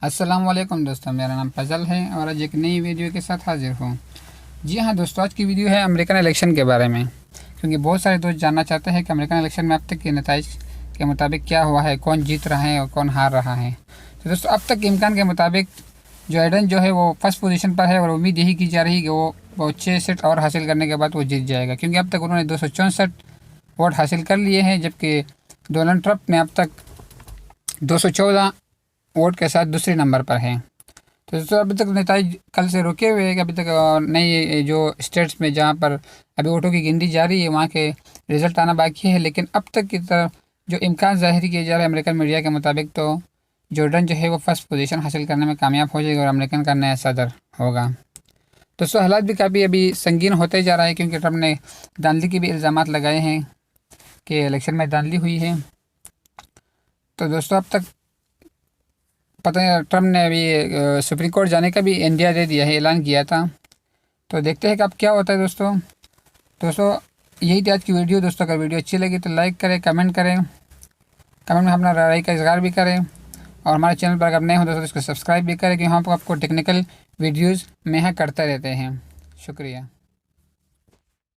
अस्सलाम वालेकुम दोस्तों, मेरा नाम फजल है और आज एक नई वीडियो के साथ हाजिर हूँ। जी हाँ दोस्तों, आज की वीडियो है अमेरिकन इलेक्शन के बारे में, क्योंकि बहुत सारे दोस्त जानना चाहते हैं कि अमेरिकन इलेक्शन में अब तक के नताइज के मुताबिक क्या हुआ है, कौन जीत रहा है और कौन हार रहा है। तो दोस्तों, अब तक के इम्कान के मुताबिक जो बाइडेन जो है वो फर्स्ट पोजीशन पर है और उम्मीद यही की जा रही है कि वो 6 सीट और हासिल करने के बाद वो जीत जाएगा, क्योंकि अब तक उन्होंने 264 वोट हासिल कर लिए हैं, जबकि डोनाल्ड ट्रंप ने अब तक 214 वोट के साथ दूसरे नंबर पर हैं। तो दोस्तों, अभी तक नेताजी कल से रुके हुए हैं कि अभी तक नई जो स्टेट्स में जहाँ पर अभी वोटों की गिनती जारी है वहाँ के रिज़ल्ट आना बाकी है। लेकिन अब तक की तरफ जो इम्कान ज़ाहिर किए जा रहे हैं अमेरिकन मीडिया के मुताबिक, तो जॉर्डन जो है वो फर्स्ट पोजीशन हासिल करने में कामयाब हो जाएगा और अमेरिकन का नया सदर होगा। दोस्तों, हालात भी काफ़ी अभी संगीन होते जा रहा है, क्योंकि ट्रंप ने धांधली के भी इल्ज़ामात लगाए हैं कि इलेक्शन में धांधली हुई है। तो दोस्तों, अब तक पता है ट्रंप ने अभी सुप्रीम कोर्ट जाने का भी इंडिया दे दिया है, ऐलान किया था। तो देखते हैं कि अब क्या होता है। दोस्तों यही थी आज की वीडियो। दोस्तों, अगर वीडियो अच्छी लगी तो लाइक करें, कमेंट करें, कमेंट में अपना राय का इज़हार भी करें, और हमारे चैनल पर अगर नए हो दोस्तों इसको सब्सक्राइब भी करें, क्योंकि हम आपको टेक्निकल वीडियोज़ में करते रहते हैं। शुक्रिया।